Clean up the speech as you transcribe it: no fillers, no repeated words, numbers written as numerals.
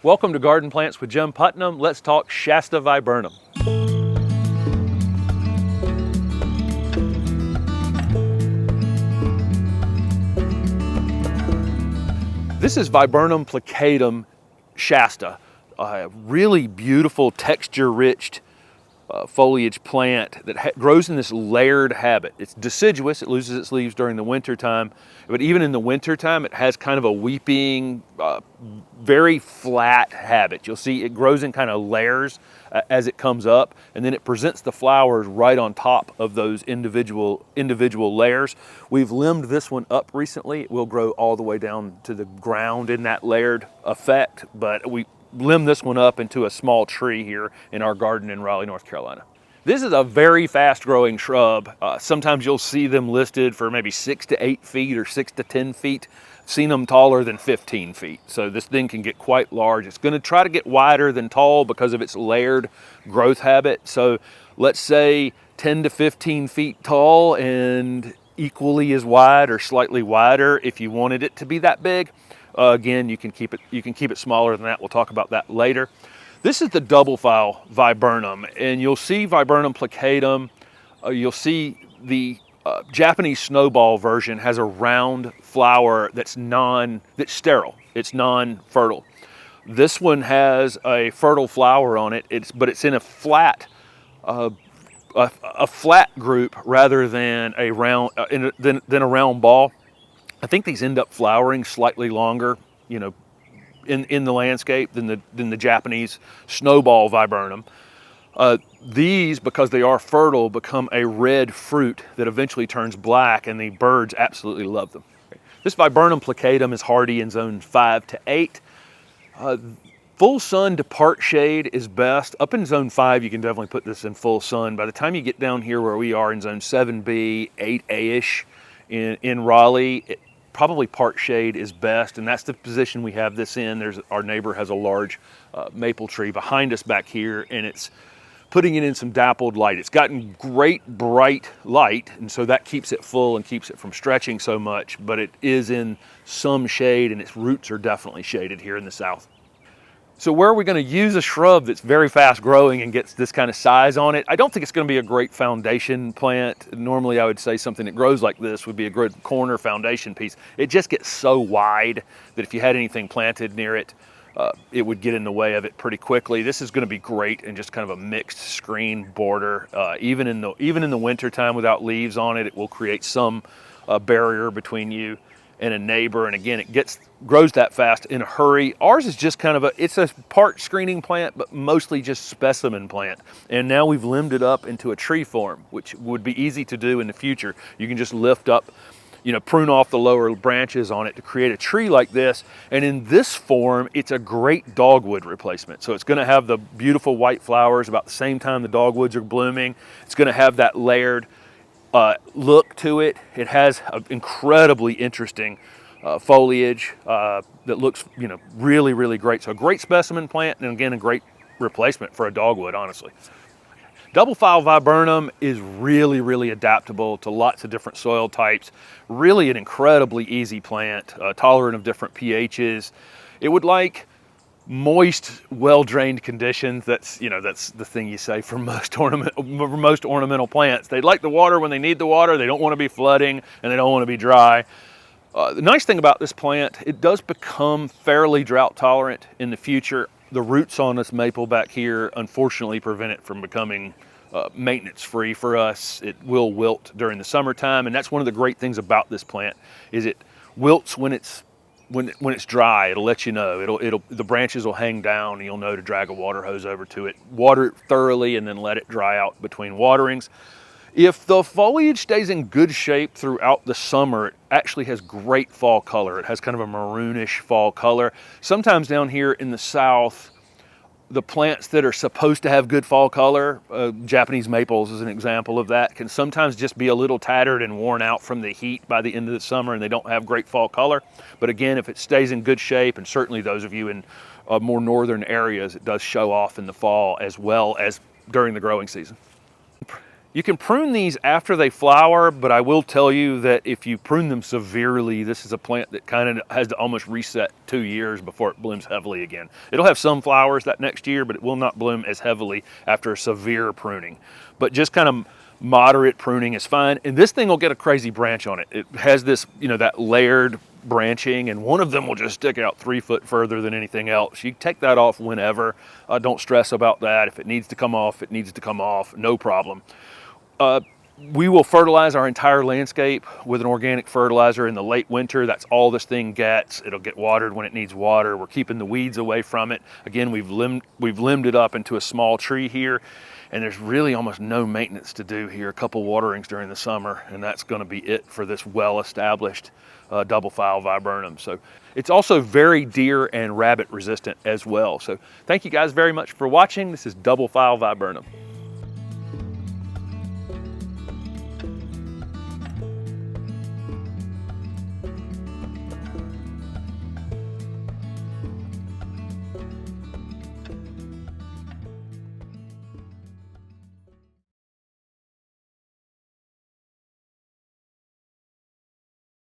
Welcome to Garden Plants with Jim Putnam. Let's talk Shasta Viburnum. This is Viburnum plicatum Shasta, a really beautiful texture-rich foliage plant that grows in this layered habit. It's deciduous, it loses its leaves during the winter time, but even in the winter time it has kind of a weeping, very flat habit. You'll see it grows in kind of layers as it comes up, and then it presents the flowers right on top of those individual layers. We've limbed this one up recently. It will grow all the way down to the ground in that layered effect, but we limb this one up into a small tree here in our garden in Raleigh, North Carolina. This is a very fast growing shrub. Sometimes you'll see them listed for maybe 6 to 8 feet or 6 to 10 feet. I've seen them taller than 15 feet. So this thing can get quite large. It's going to try to get wider than tall because of its layered growth habit. So let's say 10 to 15 feet tall and equally as wide or slightly wider if you wanted it to be that big. Again, you can keep it smaller than that. We'll talk about that later. This is the double file viburnum, and you'll see Viburnum plicatum. You'll see the Japanese snowball version has a round flower that's sterile. It's non-fertile. This one has a fertile flower on it. But it's in a flat group rather than a round than a round ball. I think these end up flowering slightly longer, in the landscape than the Japanese snowball viburnum. These, because they are fertile, become a red fruit that eventually turns black, and the birds absolutely love them. This Viburnum plicatum is hardy in zone 5 to 8. Full sun to part shade is best. Up in zone 5, you can definitely put this in full sun. By the time you get down here where we are in zone 7B, 8A-ish in Raleigh, probably part shade is best, and that's the position we have this in. Our neighbor has a large maple tree behind us back here, and it's putting it in some dappled light. It's gotten great bright light, and so that keeps it full and keeps it from stretching so much, but it is in some shade, and its roots are definitely shaded here in the south. So where are we going to use a shrub that's very fast growing and gets this kind of size on it? I don't think it's going to be a great foundation plant. Normally I would say something that grows like this would be a good corner foundation piece. It just gets so wide that if you had anything planted near it, it would get in the way of it pretty quickly. This is going to be great in just kind of a mixed screen border. Even in the winter time without leaves on it, it will create some barrier between you and a neighbor, and again, it grows that fast in a hurry. Ours is just kind of it's a part screening plant, but mostly just specimen plant. And now we've limbed it up into a tree form, which would be easy to do in the future. You can just lift up, prune off the lower branches on it to create a tree like this. And in this form, it's a great dogwood replacement. So it's gonna have the beautiful white flowers about the same time the dogwoods are blooming. It's gonna have that layered look to it. It has an incredibly interesting foliage that looks, really, really great. So a great specimen plant, and again, a great replacement for a dogwood, honestly. Double file viburnum is really, really adaptable to lots of different soil types. Really an incredibly easy plant, tolerant of different pHs. It would like moist, well-drained conditions. That's the thing you say for most ornamental plants. They like the water when they need the water. They don't want to be flooding, and they don't want to be dry. The nice thing about this plant, it does become fairly drought tolerant in the future. The roots on this maple back here unfortunately prevent it from becoming maintenance free for us. It will wilt during the summertime, and that's one of the great things about this plant is it wilts when it's dry. It'll let you know. The branches will hang down, and you'll know to drag a water hose over to it, water it thoroughly, and then let it dry out between waterings. If the foliage stays in good shape throughout the summer, it actually has great fall color. It has kind of a maroonish fall color. Sometimes down here in the south, the plants that are supposed to have good fall color, Japanese maples is an example of that, can sometimes just be a little tattered and worn out from the heat by the end of the summer, and they don't have great fall color. But again, if it stays in good shape, and certainly those of you in more northern areas, it does show off in the fall as well as during the growing season. You can prune these after they flower, but I will tell you that if you prune them severely, this is a plant that kind of has to almost reset 2 years before it blooms heavily again. It'll have some flowers that next year, but it will not bloom as heavily after a severe pruning. But just kind of moderate pruning is fine. And this thing will get a crazy branch on it. It has this, that layered branching, and one of them will just stick out 3 foot further than anything else. You take that off whenever. Don't stress about that. If it needs to come off, it needs to come off, no problem. We will fertilize our entire landscape with an organic fertilizer in the late winter. That's all this thing gets. It'll get watered when it needs water. We're keeping the weeds away from it. Again, we've limbed it up into a small tree here, and there's really almost no maintenance to do here. A couple waterings during the summer, and that's going to be it for this well-established double file viburnum. So it's also very deer and rabbit resistant as well. So thank you guys very much for watching. This is double file viburnum.